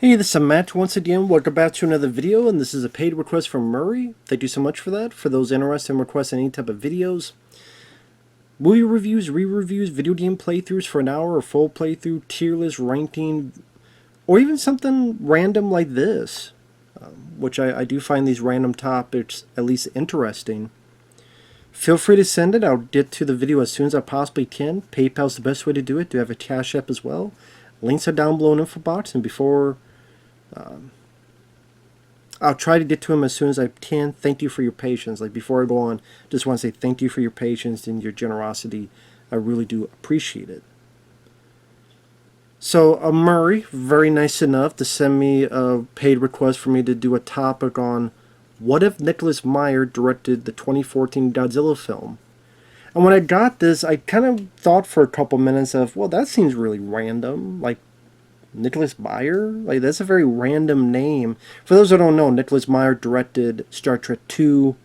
Hey, this is Matt once again. Welcome back to another video, and this is a paid request from Murray. Thank you so much for that. For those interested in requesting any type of videos, movie reviews, re-reviews, video game playthroughs for an hour, or full playthrough, tier list, ranking, or even something random like this, which I do find these random topics at least interesting. Feel free to send it. I'll get to the video as soon as I possibly can. PayPal's the best way to do it. Do have a CashApp as well. Links are down below in the info box, and before I'll try to get to him as soon as I can. Thank you for your patience. Like, before I go on, just want to say thank you for your patience and your generosity. I really do appreciate it. So, Murray, very nice enough to send me a paid request for me to do a topic on what if Meyer directed the 2014 Godzilla film. And when I got this, I kind of thought for a couple minutes of, well, that seems really random. Like, Meyer? Like, that's a very random name. For those who don't know, Meyer directed Star Trek 2,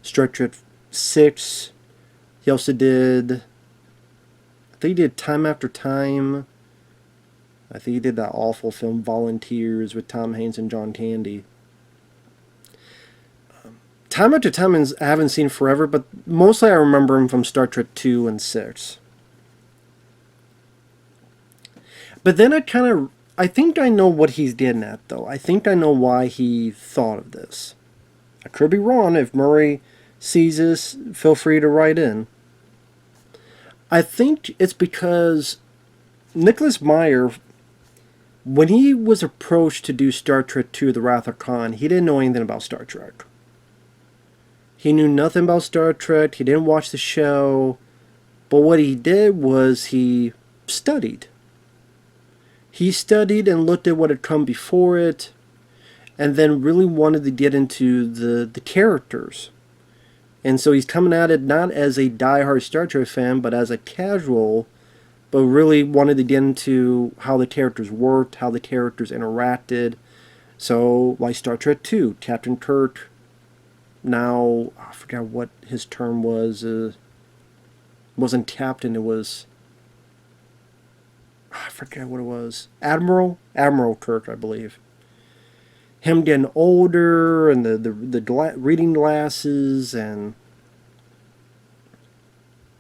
Star Trek 6. He also did, I think he did Time After Time. I think he did that awful film Volunteers with Tom Hanks and John Candy. Time After Time I haven't seen forever, but mostly I remember him from Star Trek 2 and 6. But then I think I know what he's getting at, though. I think I know why he thought of this. I could be wrong. If Murray sees this, feel free to write in. I think it's because Meyer, when he was approached to do Star Trek II, The Wrath of Khan, he didn't know anything about Star Trek. He knew nothing about Star Trek. He didn't watch the show. But what he did was he studied. He studied and looked at what had come before it, and then really wanted to get into the characters. And so he's coming at it not as a diehard Star Trek fan, but as a casual, but really wanted to get into how the characters worked, how the characters interacted. So, like Star Trek II, Captain Kirk, now, I forgot what his term was. It wasn't captain, it was, I forget what it was. Admiral Kirk, I believe. Him getting older, and the reading glasses, and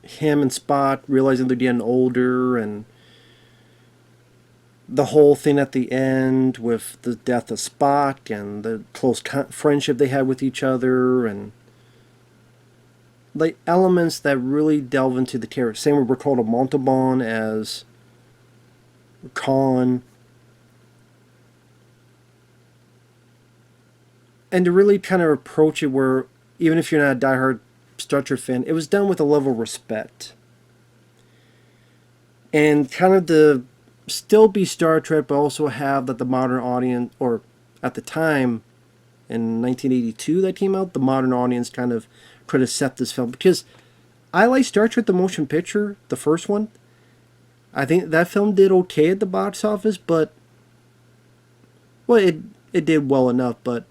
him and Spock realizing they're getting older, and the whole thing at the end with the death of Spock and the close friendship they had with each other, and like elements that really delve into the character. Same with Ricardo Montalban as Khan, and to really kind of approach it where even if you're not a diehard Star Trek fan, it was done with a level of respect, and kind of the still be Star Trek, but also have that the modern audience, or at the time in 1982 that came out, the modern audience kind of could accept this film. Because I like Star Trek the Motion Picture, the first one. I think that film did okay at the box office, but, well, it did well enough, but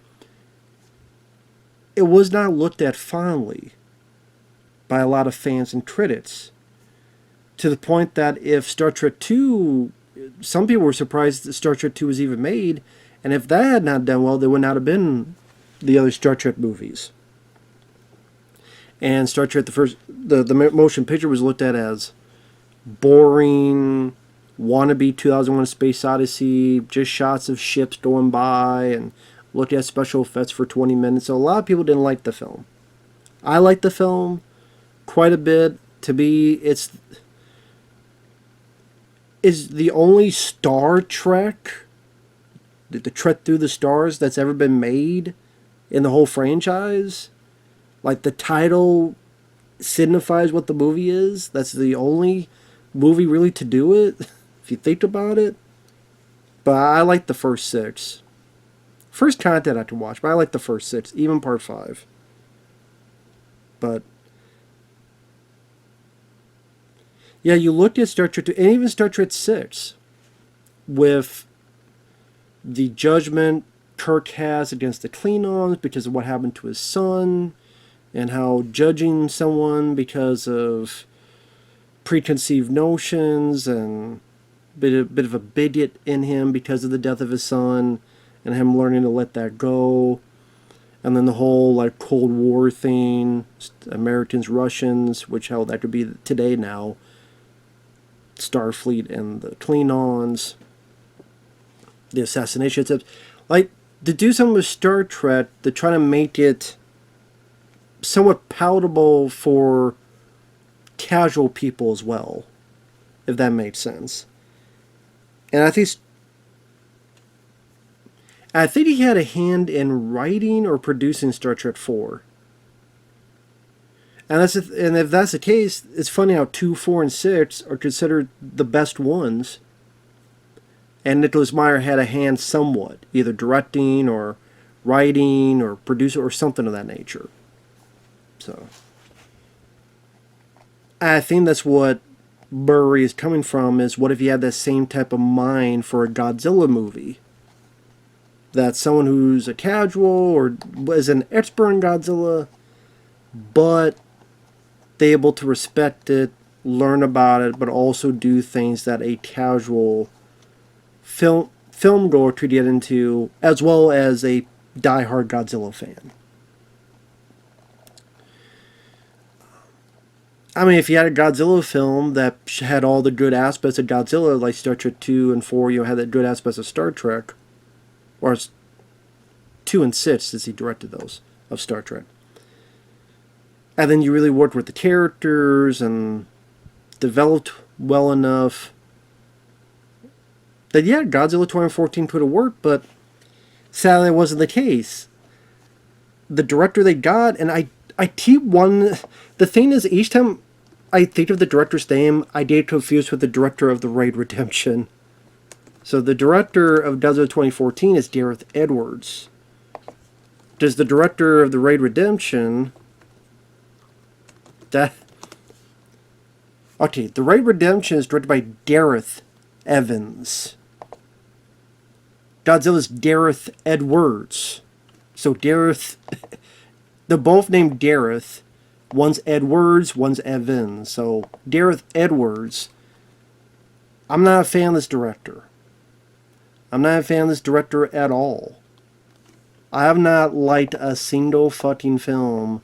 it was not looked at fondly by a lot of fans and critics, to the point that if Star Trek 2, some people were surprised that Star Trek 2 was even made, and if that had not done well, there would not have been the other Star Trek movies. And Star Trek, the motion picture was looked at as boring, wannabe 2001: A Space Odyssey, just shots of ships going by, and look at special effects for 20 minutes. So a lot of people didn't like the film. I liked the film quite a bit. To me, it's the only Star Trek, the Trek Through the Stars, that's ever been made in the whole franchise. Like, the title signifies what the movie is. That's the only movie really to do it, if you think about it. But I like the first 6. First Contact I can watch, but I like the first 6, even part 5. But yeah, you looked at Star Trek 2, and even Star Trek 6, with the judgment Kirk has against the Klingons because of what happened to his son, and how judging someone because of preconceived notions and bit of a bigot in him because of the death of his son, and him learning to let that go. And then the whole like Cold War thing, Americans, Russians, which hell that could be today now. Starfleet and the Klingons, the assassination attempts. Like, to do something with Star Trek, to try to make it somewhat palatable for casual people as well, if that makes sense. And I think he had a hand in writing or producing Star Trek 4. And if that's the case, it's funny how 2, 4, and 6 are considered the best ones. And Nicholas Meyer had a hand somewhat, either directing or writing or producer or something of that nature. So I think that's what Murray is coming from, is what if you had that same type of mind for a Godzilla movie? That someone who's a casual or is an expert in Godzilla, but they're able to respect it, learn about it, but also do things that a casual film goer could get into, as well as a diehard Godzilla fan. I mean, if you had a Godzilla film that had all the good aspects of Godzilla, like Star Trek 2 and 4, you know, had the good aspects of Star Trek, or 2 and 6, since he directed those, of Star Trek. And then you really worked with the characters and developed well enough that, yeah, Godzilla 2014 could have worked, but sadly it wasn't the case. The director they got, and I keep one. The thing is, each time I think of the director's name, I get confused with the director of The Raid Redemption. So the director of Godzilla 2014 is Gareth Edwards. Does the director of The Raid Redemption... Okay, The Raid Redemption is directed by Gareth Evans. Godzilla's Gareth Edwards. So Gareth... They're both named Gareth. One's Edwards, one's Evans. So Gareth Edwards. I'm not a fan of this director. I'm not a fan of this director at all. I have not liked a single fucking film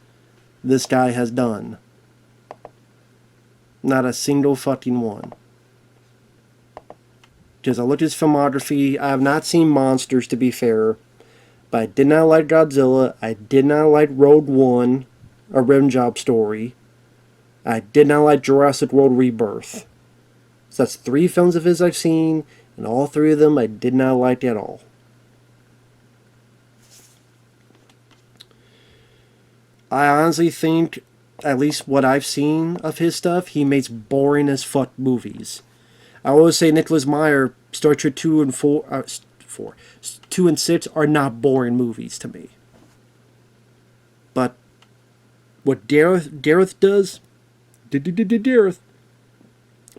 this guy has done. Not a single fucking one. Because I looked at his filmography. I have not seen Monsters, to be fair. But I did not like Godzilla. I did not like Road One, A Rim Job Story. I did not like Jurassic World Rebirth. So that's 3 films of his I've seen, and all 3 of them I did not like at all. I honestly think, at least what I've seen of his stuff, he makes boring as fuck movies. I always say Nicholas Meyer, Star Trek 2 and 4, 2 and 6 are not boring movies to me. But what Gareth does, Gareth,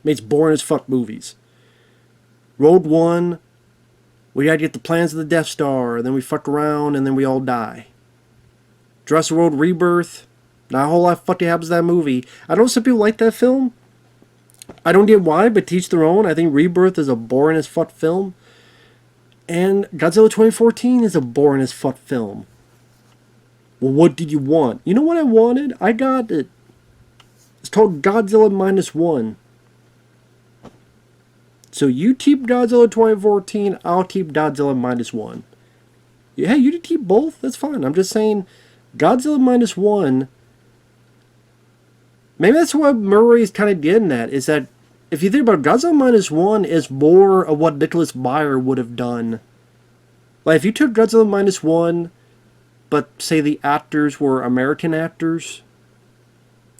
makes boring as fuck movies. Road One, we gotta get the plans of the Death Star, and then we fuck around, and then we all die. Jurassic World Rebirth, not a whole lot fucking happens to that movie. I know some people like that film. I don't get why, but teach their own. I think Rebirth is a boring as fuck film. And Godzilla 2014 is a boring as fuck film. Well, what did you want? You know what I wanted? I got it. It's called Godzilla -1. So you keep Godzilla 2014, I'll keep Godzilla -1. Yeah, you can keep both. That's fine. I'm just saying, Godzilla -1. Maybe that's what Murray's kind of getting at, is that if you think about it, Godzilla -1 is more of what Nicholas Meyer would have done. Like, if you took Godzilla -1, but say the actors were American actors,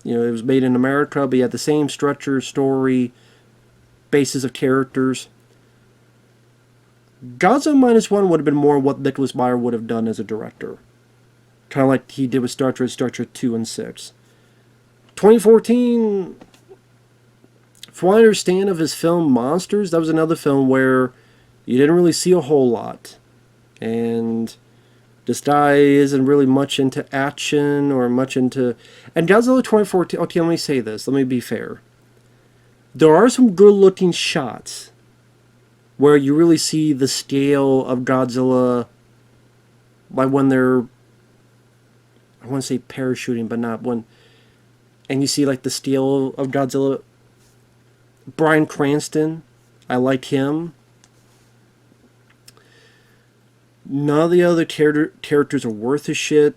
you know, it was made in America, but you had the same structure, story, basis of characters. Godzilla -1 would have been more what Nicholas Meyer would have done as a director. Kind of like he did with Star Trek 2 and 6. 2014, from what I understand of his film Monsters, that was another film where you didn't really see a whole lot. And this guy isn't really much into action or much into... And Godzilla 2014... Okay, let me say this. Let me be fair. There are some good-looking shots where you really see the scale of Godzilla, like when they're, I want to say parachuting, but not when, and you see like the scale of Godzilla. Bryan Cranston, I like him. None of the other characters are worth a shit.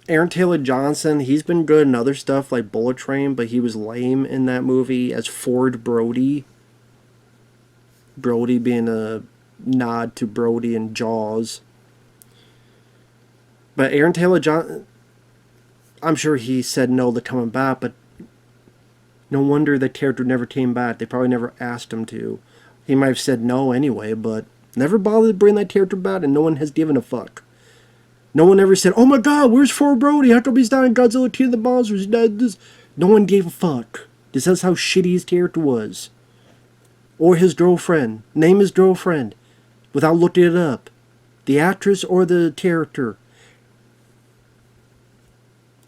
Aaron Taylor Johnson, he's been good in other stuff like Bullet Train, but he was lame in that movie as Ford Brody. Brody being a nod to Brody in Jaws. But Aaron Taylor Johnson, I'm sure he said no to coming back, but no wonder the character never came back. They probably never asked him to. He might have said no anyway, but never bothered to bring that character back, and no one has given a fuck. No one ever said, "Oh my God, where's Ford Brody? How come he's not in Godzilla King of the Monsters?" No one gave a fuck. This is how shitty his character was. Or his girlfriend. Name his girlfriend. Without looking it up. The actress or the character.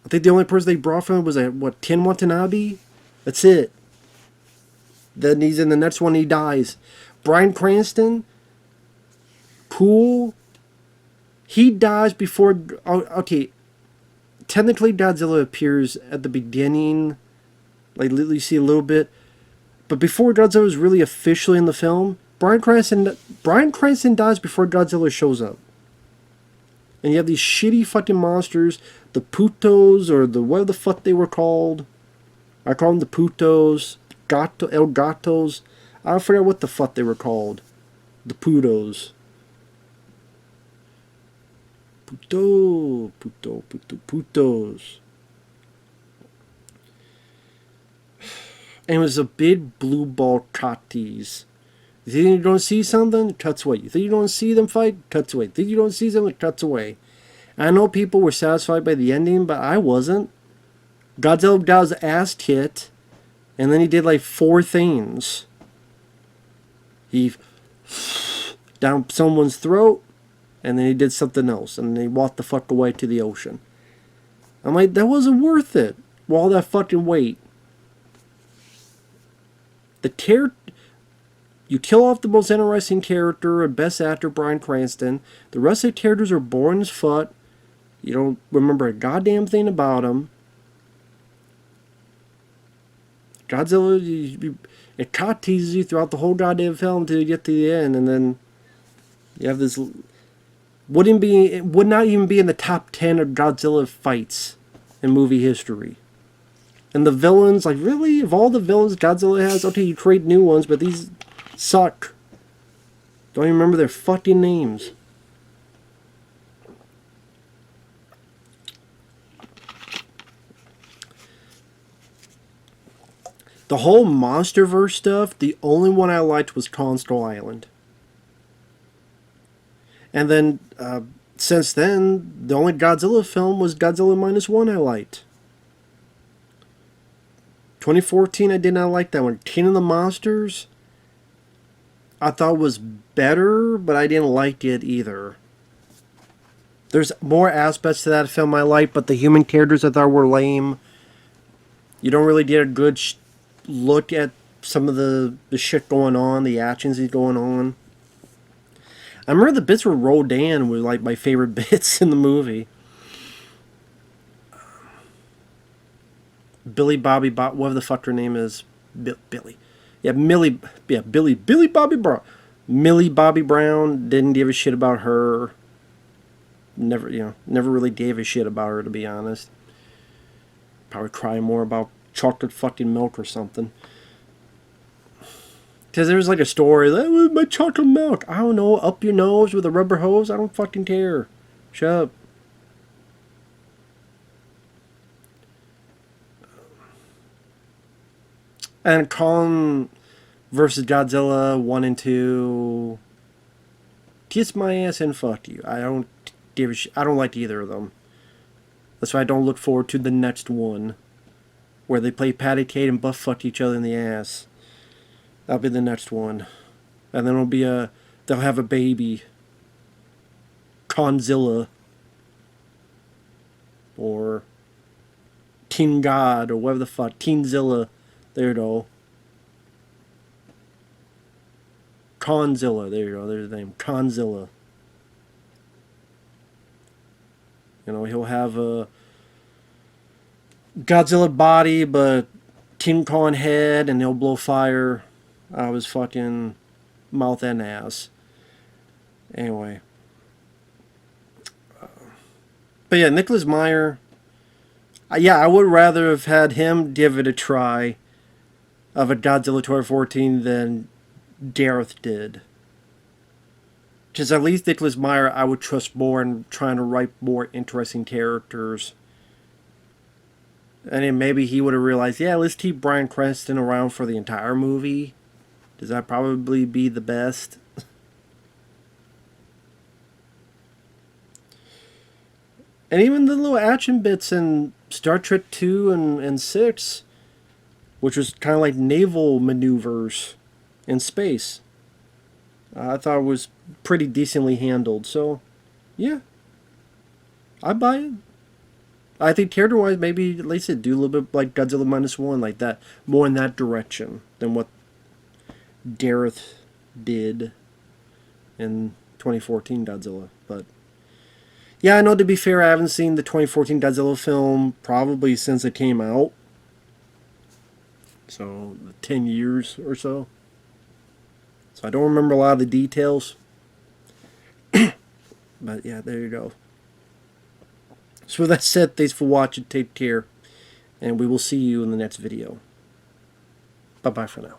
I think the only person they brought from was, Ken Watanabe? That's it. Then he's in the next one, he dies. Bryan Cranston? Cool. He dies before... Okay. Technically, Godzilla appears at the beginning. Like, you see a little bit. But before Godzilla is really officially in the film, Bryan Cranston dies before Godzilla shows up. And you have these shitty fucking monsters, the Putos, or the whatever the fuck they were called. I call them the Putos, El Gatos. I forget what the fuck they were called. The Putos. Putos. And it was a big blue ball cockies. You think you're going to see something? It cuts away. You think you're going to see them fight? Cuts away. Think you don't see them? It cuts away. I know people were satisfied by the ending, but I wasn't. Godzilla got his ass kicked, and then he did like 4 things. He down someone's throat, and then he did something else, and then he walked the fuck away to the ocean. I'm like, that wasn't worth it. All that fucking weight. You kill off the most interesting character and best actor, Bryan Cranston. The rest of the characters are boring as fuck. You don't remember a goddamn thing about them. Godzilla, it caught teases you throughout the whole goddamn film until you get to the end, and then you have this. It would not even be in the top 10 of Godzilla fights in movie history. And the villains, like, really? Of all the villains Godzilla has, okay, you create new ones, but these suck. Don't even remember their fucking names. The whole MonsterVerse stuff, the only one I liked was Kong Skull Island. And then, since then, the only Godzilla film was Godzilla -1 I liked. 2014, I did not like that one. King of the Monsters, I thought was better, but I didn't like it either. There's more aspects to that film I like, but the human characters I thought were lame. You don't really get a good look at some of the shit going on, the actions he's going on. I remember the bits where Rodan was like my favorite bits in the movie. Billy Bobby whatever the fuck her name is. Billy. Yeah, Billy Bobby Brown. Millie Bobby Brown, didn't give a shit about her. Never really gave a shit about her, to be honest. Probably cry more about chocolate fucking milk or something. Because there was like a story, that was my chocolate milk. I don't know, up your nose with a rubber hose? I don't fucking care. Shut up. And Kong versus Godzilla 1 and 2. Kiss my ass and fuck you. I don't give a shit. I don't like either of them. That's why I don't look forward to the next one, where they play patty cake and butt fuck each other in the ass. That'll be the next one. And then they'll have a baby. Conzilla. Or Teen God, or whatever the fuck. Teenzilla. There you go. Conzilla. There you go. There's the name. Conzilla. You know, he'll have a Godzilla body, but King Kong head, and he'll blow fire out of his fucking mouth and ass. Anyway. But yeah, Nicholas Meyer. Yeah, I would rather have had him give it a try of a Godzilla 2014 than Dareth did. Because at least Nicholas Meyer I would trust more in trying to write more interesting characters. And then maybe he would have realized, yeah, let's keep Bryan Cranston around for the entire movie. Does that probably be the best? And even the little action bits in Star Trek 2 and 6, which was kind of like naval maneuvers in space, I thought it was pretty decently handled. So, yeah, I buy it. I think character-wise, maybe, at least it do a little bit like Godzilla -1, like that, more in that direction than what Dareth did in 2014 Godzilla. But yeah, I know, to be fair, I haven't seen the 2014 Godzilla film probably since it came out. So, 10 years or so. So I don't remember a lot of the details. But yeah, there you go. So with that said, thanks for watching, take care, and we will see you in the next video. Bye-bye for now.